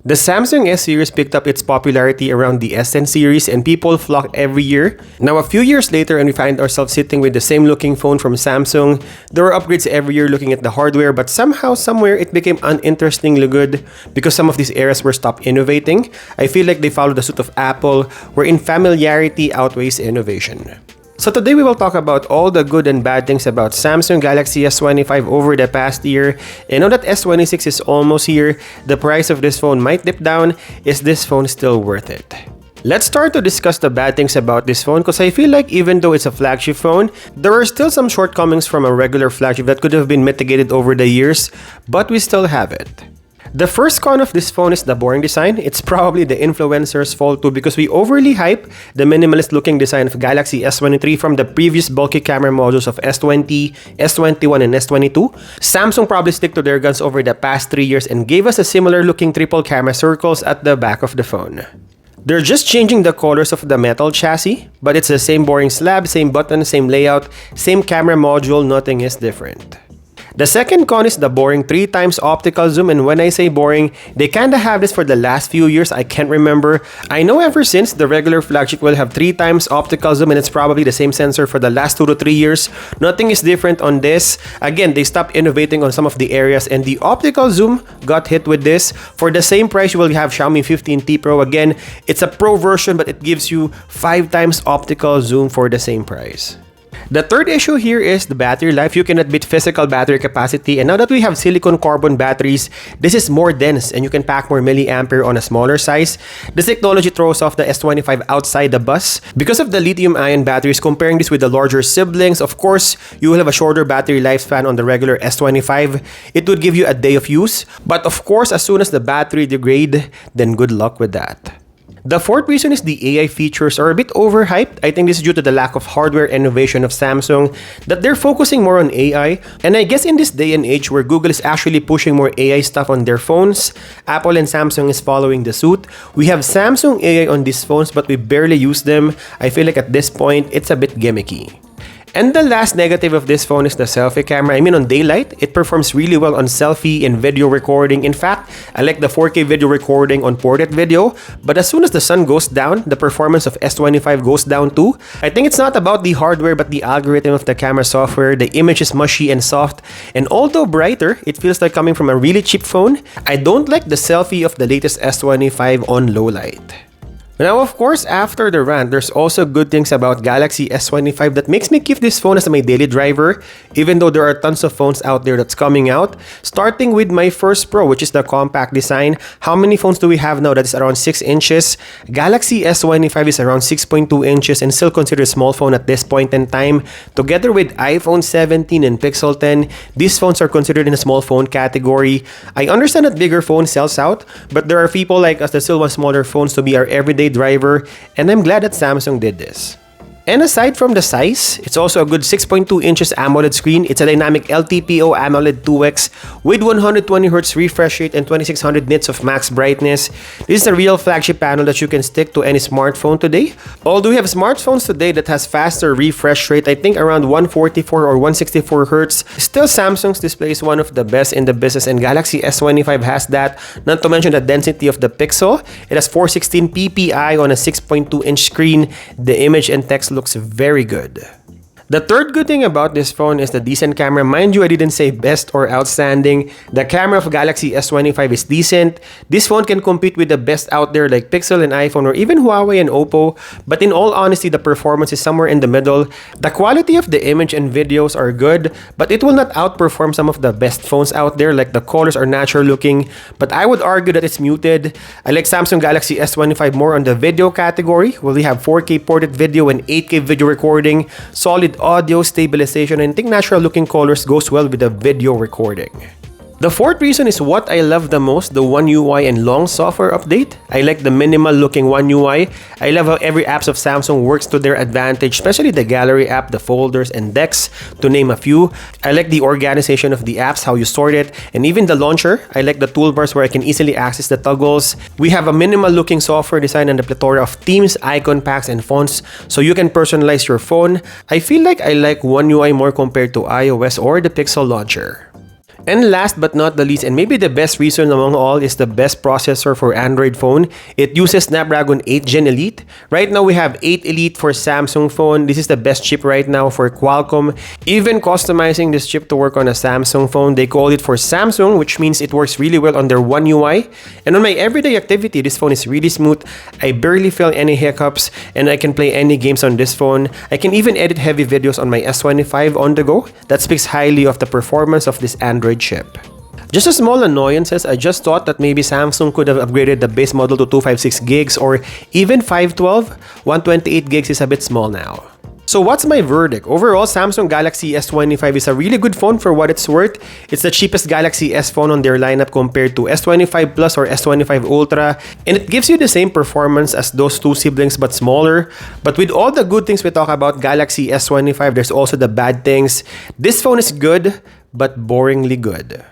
The Samsung S series picked up its popularity around the S10 series and people flocked every year. Now a few years later and we find ourselves sitting with the same looking phone from Samsung. There were upgrades every year looking at the hardware, but somehow, somewhere, it became uninterestingly good because some of these eras were stopped innovating. I feel like they followed the suit of Apple, wherein familiarity outweighs innovation. So today we will talk about all the good and bad things about Samsung Galaxy S25 over the past year. And now that S26 is almost here, the price of this phone might dip down. Is this phone still worth it? Let's start to discuss the bad things about this phone because I feel like even though it's a flagship phone, there are still some shortcomings from a regular flagship that could have been mitigated over the years, but we still have it. The first con of this phone is the boring design. It's probably the influencer's fault too because we overly hype the minimalist looking design of Galaxy S23 from the previous bulky camera modules of S20, S21 and S22. Samsung probably stick to their guns over the past 3 years and gave us a similar looking triple camera circles at the back of the phone. They're just changing the colors of the metal chassis, but it's the same boring slab, same button, same layout, same camera module, nothing is different. The second con is the boring 3x optical zoom, and when I say boring, they kinda have this for the last few years, I can't remember. I know ever since the regular flagship will have 3x optical zoom and it's probably the same sensor for the last 2 to 3 years. Nothing is different on this. Again, they stopped innovating on some of the areas and the optical zoom got hit with this. For the same price, you will have Xiaomi 15T Pro. Again, it's a Pro version but it gives you 5x optical zoom for the same price. The third issue here is the battery life. You cannot beat physical battery capacity, and now that we have silicon carbon batteries, this is more dense and you can pack more milliampere on a smaller size. This technology throws off the S25 outside the bus. Because of the lithium-ion batteries, comparing this with the larger siblings, of course, you will have a shorter battery lifespan on the regular S25. It would give you a day of use, but of course, as soon as the battery degrades, then good luck with that. The fourth reason is the AI features are a bit overhyped. I think this is due to the lack of hardware innovation of Samsung, that they're focusing more on AI. And I guess in this day and age where Google is actually pushing more AI stuff on their phones, Apple and Samsung is following the suit. We have Samsung AI on these phones but we barely use them. I feel like at this point, it's a bit gimmicky. And the last negative of this phone is the selfie camera. I mean, on daylight, it performs really well on selfie and video recording. In fact, I like the 4K video recording on portrait video. But as soon as the sun goes down, the performance of S25 goes down too. I think it's not about the hardware but the algorithm of the camera software. The image is mushy and soft. And although brighter, it feels like coming from a really cheap phone. I don't like the selfie of the latest S25 on low light. Now, of course, after the rant, there's also good things about Galaxy S25 that makes me keep this phone as my daily driver, even though there are tons of phones out there that's coming out. Starting with my first Pro, which is the compact design. How many phones do we have now that is around 6 inches? Galaxy S25 is around 6.2 inches and still considered a small phone at this point in time. Together with iPhone 17 and Pixel 10, these phones are considered in a small phone category. I understand that bigger phone sells out, but there are people like us that still want smaller phones to be our everyday driver, and I'm glad that Samsung did this. And aside from the size, it's also a good 6.2 inches AMOLED screen. It's a dynamic LTPO AMOLED 2X with 120Hz refresh rate and 2600 nits of max brightness. This is a real flagship panel that you can stick to any smartphone today. Although we have smartphones today that has faster refresh rate, I think around 144 or 164 Hz. Still, Samsung's display is one of the best in the business and Galaxy S25 has that. Not to mention the density of the pixel. It has 416 ppi on a 6.2 inch screen. The image and text looks very good. The third good thing about this phone is the decent camera. Mind you, I didn't say best or outstanding. The camera of Galaxy S25 is decent. This phone can compete with the best out there like Pixel and iPhone or even Huawei and Oppo. But in all honesty, the performance is somewhere in the middle. The quality of the image and videos are good, but it will not outperform some of the best phones out there, like the colors are natural looking. But I would argue that it's muted. I like Samsung Galaxy S25 more on the video category. Well, we have 4K portrait video and 8K video recording, solid audio, stabilization, and I think natural looking colors goes well with the video recording. The fourth reason is what I love the most, the One UI and long software update. I like the minimal looking One UI. I love how every apps of Samsung works to their advantage, especially the gallery app, the folders, and decks, to name a few. I like the organization of the apps, how you sort it, and even the launcher. I like the toolbars where I can easily access the toggles. We have a minimal looking software design and a plethora of themes, icon packs, and fonts, so you can personalize your phone. I feel like I like One UI more compared to iOS or the Pixel launcher. And last but not the least, and maybe the best reason among all, is the best processor for Android phone. It uses Snapdragon 8 Gen Elite. Right now we have 8 Elite for Samsung phone. This is the best chip right now for Qualcomm. Even customizing this chip to work on a Samsung phone, they call it for Samsung, which means it works really well on their One UI. And on my everyday activity, this phone is really smooth. I barely feel any hiccups, and I can play any games on this phone. I can even edit heavy videos on my S25 on the go. That speaks highly of the performance of this Android chip. Just a small annoyances, I just thought that maybe Samsung could have upgraded the base model to 256 gigs or even 512. 128 gigs is a bit small now. So what's my verdict? Overall, Samsung Galaxy S25 is a really good phone for what it's worth. It's the cheapest Galaxy S phone on their lineup compared to S25 Plus or S25 Ultra, and it gives you the same performance as those two siblings but smaller. But with all the good things we talk about Galaxy S25, there's also the bad things. This phone is good, but boringly good.